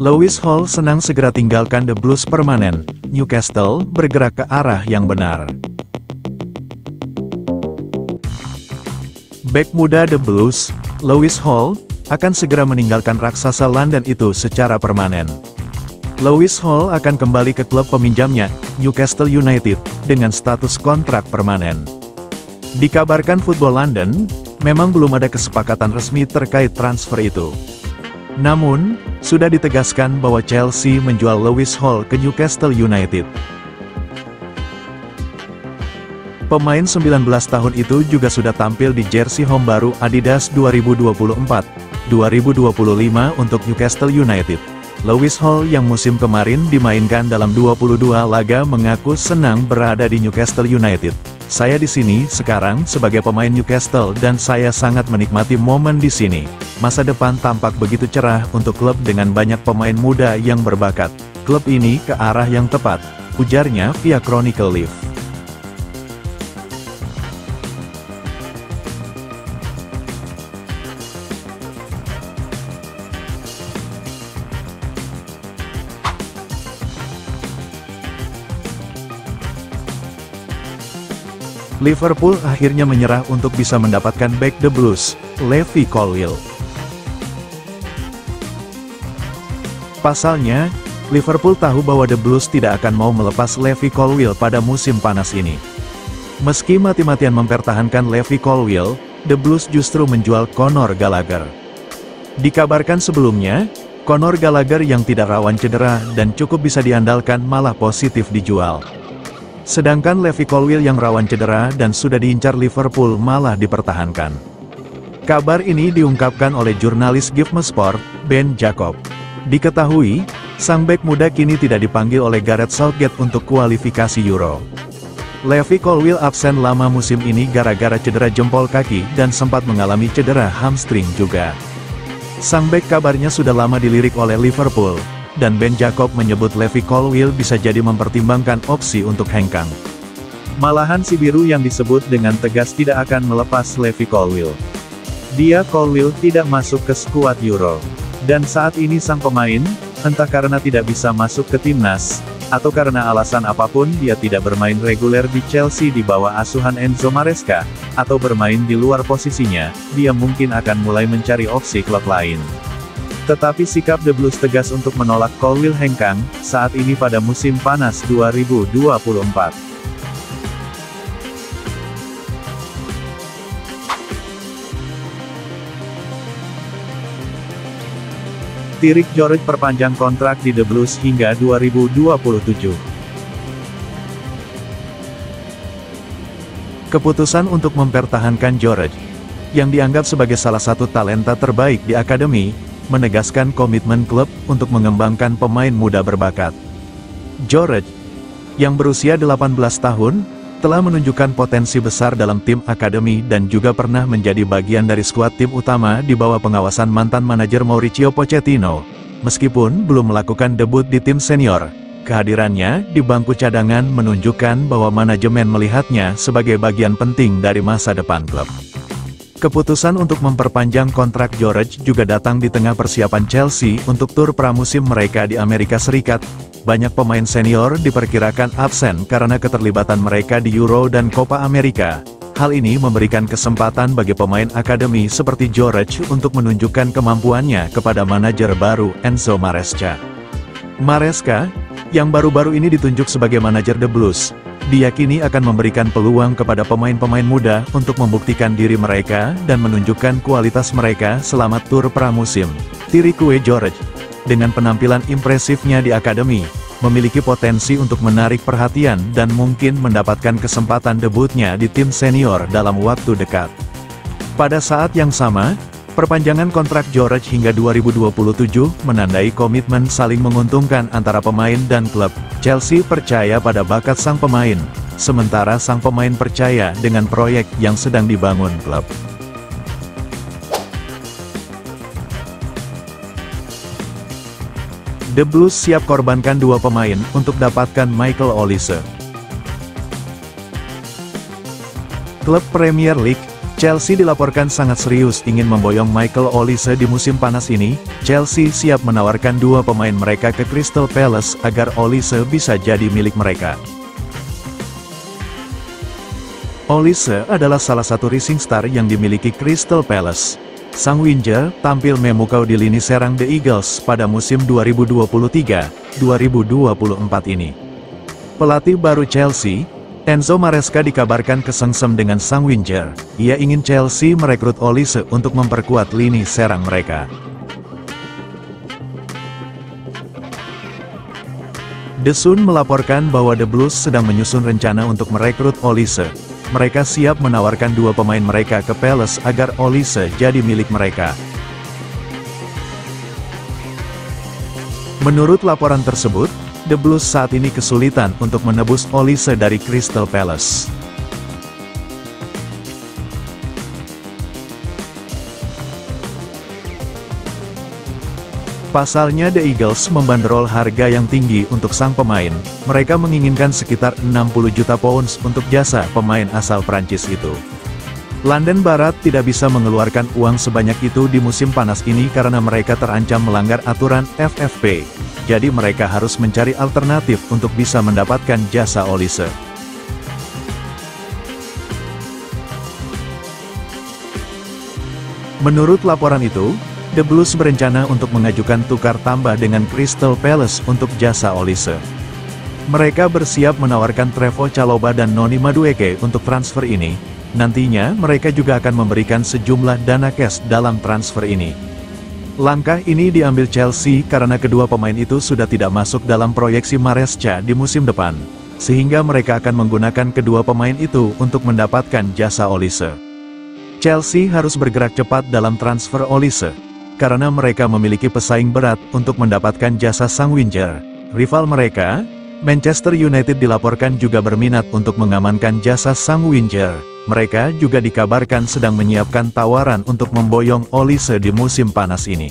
Lewis Hall senang segera tinggalkan The Blues permanen. Newcastle bergerak ke arah yang benar. Bek muda The Blues, Lewis Hall, akan segera meninggalkan raksasa London itu secara permanen. Lewis Hall akan kembali ke klub peminjamnya, Newcastle United, dengan status kontrak permanen. Dikabarkan Football London, memang belum ada kesepakatan resmi terkait transfer itu. Namun, sudah ditegaskan bahwa Chelsea menjual Lewis Hall ke Newcastle United. Pemain 19 tahun itu juga sudah tampil di jersey home baru Adidas 2024-2025 untuk Newcastle United. Lewis Hall yang musim kemarin dimainkan dalam 22 laga mengaku senang berada di Newcastle United. Saya di sini sekarang sebagai pemain Newcastle dan saya sangat menikmati momen di sini. Masa depan tampak begitu cerah untuk klub dengan banyak pemain muda yang berbakat. Klub ini ke arah yang tepat, ujarnya via Chronicle Live. Liverpool akhirnya menyerah untuk bisa mendapatkan bek The Blues, Levi Colwill. Pasalnya, Liverpool tahu bahwa The Blues tidak akan mau melepas Levi Colwill pada musim panas ini. Meski mati-matian mempertahankan Levi Colwill, The Blues justru menjual Conor Gallagher. Dikabarkan sebelumnya, Conor Gallagher yang tidak rawan cedera dan cukup bisa diandalkan malah positif dijual. Sedangkan Levi Colwill yang rawan cedera dan sudah diincar Liverpool malah dipertahankan. Kabar ini diungkapkan oleh jurnalis GiveMeSport, Ben Jacob. Diketahui, sang bek muda kini tidak dipanggil oleh Gareth Southgate untuk kualifikasi Euro. Levi Colwill absen lama musim ini gara-gara cedera jempol kaki dan sempat mengalami cedera hamstring juga. Sang bek kabarnya sudah lama dilirik oleh Liverpool. Dan Ben Jacob menyebut Levi Colwill bisa jadi mempertimbangkan opsi untuk hengkang. Malahan si biru yang disebut dengan tegas tidak akan melepas Levi Colwill. Colwill tidak masuk ke skuad Euro. Dan saat ini sang pemain, entah karena tidak bisa masuk ke timnas, atau karena alasan apapun dia tidak bermain reguler di Chelsea di bawah asuhan Enzo Maresca, atau bermain di luar posisinya, dia mungkin akan mulai mencari opsi klub lain. Tetapi sikap The Blues tegas untuk menolak Colwill hengkang, saat ini pada musim panas 2024. Tyrick George perpanjang kontrak di The Blues hingga 2027. Keputusan untuk mempertahankan George, yang dianggap sebagai salah satu talenta terbaik di akademi, menegaskan komitmen klub untuk mengembangkan pemain muda berbakat. George, yang berusia 18 tahun, telah menunjukkan potensi besar dalam tim akademi dan juga pernah menjadi bagian dari skuad tim utama di bawah pengawasan mantan manajer Mauricio Pochettino. Meskipun belum melakukan debut di tim senior, kehadirannya di bangku cadangan menunjukkan bahwa manajemen melihatnya sebagai bagian penting dari masa depan klub. Keputusan untuk memperpanjang kontrak George juga datang di tengah persiapan Chelsea untuk tur pramusim mereka di Amerika Serikat. Banyak pemain senior diperkirakan absen karena keterlibatan mereka di Euro dan Copa America. Hal ini memberikan kesempatan bagi pemain akademi seperti George untuk menunjukkan kemampuannya kepada manajer baru Enzo Maresca. Maresca, yang baru-baru ini ditunjuk sebagai manajer The Blues, diyakini akan memberikan peluang kepada pemain-pemain muda untuk membuktikan diri mereka dan menunjukkan kualitas mereka selama tur pramusim. Tyrick George, dengan penampilan impresifnya di akademi, memiliki potensi untuk menarik perhatian dan mungkin mendapatkan kesempatan debutnya di tim senior dalam waktu dekat. Pada saat yang sama, perpanjangan kontrak George hingga 2027 menandai komitmen saling menguntungkan antara pemain dan klub. Chelsea percaya pada bakat sang pemain, sementara sang pemain percaya dengan proyek yang sedang dibangun klub. The Blues siap korbankan dua pemain untuk dapatkan Michael Olise. Klub Premier League, Chelsea dilaporkan sangat serius ingin memboyong Michael Olise di musim panas ini. Chelsea siap menawarkan dua pemain mereka ke Crystal Palace agar Olise bisa jadi milik mereka. Olise adalah salah satu rising star yang dimiliki Crystal Palace. Sang winger tampil memukau di lini serang The Eagles pada musim 2023-2024 ini. Pelatih baru Chelsea, Enzo Maresca, dikabarkan kesengsem dengan sang winger. Ia ingin Chelsea merekrut Olise untuk memperkuat lini serang mereka. The Sun melaporkan bahwa The Blues sedang menyusun rencana untuk merekrut Olise. Mereka siap menawarkan dua pemain mereka ke Palace agar Olise jadi milik mereka. Menurut laporan tersebut, The Blues saat ini kesulitan untuk menebus Olise dari Crystal Palace. Pasalnya The Eagles membanderol harga yang tinggi untuk sang pemain. Mereka menginginkan sekitar 60 juta pounds untuk jasa pemain asal Prancis itu. London Barat tidak bisa mengeluarkan uang sebanyak itu di musim panas ini karena mereka terancam melanggar aturan FFP. Jadi mereka harus mencari alternatif untuk bisa mendapatkan jasa Olise. Menurut laporan itu, The Blues berencana untuk mengajukan tukar tambah dengan Crystal Palace untuk jasa Olise. Mereka bersiap menawarkan Trevoh Chalobah dan Noni Madueke untuk transfer ini. Nantinya mereka juga akan memberikan sejumlah dana cash dalam transfer ini. Langkah ini diambil Chelsea karena kedua pemain itu sudah tidak masuk dalam proyeksi Maresca di musim depan, sehingga mereka akan menggunakan kedua pemain itu untuk mendapatkan jasa Olise. Chelsea harus bergerak cepat dalam transfer Olise, karena mereka memiliki pesaing berat untuk mendapatkan jasa sang winger. Rival mereka, Manchester United, dilaporkan juga berminat untuk mengamankan jasa sang winger. Mereka juga dikabarkan sedang menyiapkan tawaran untuk memboyong Olise di musim panas ini.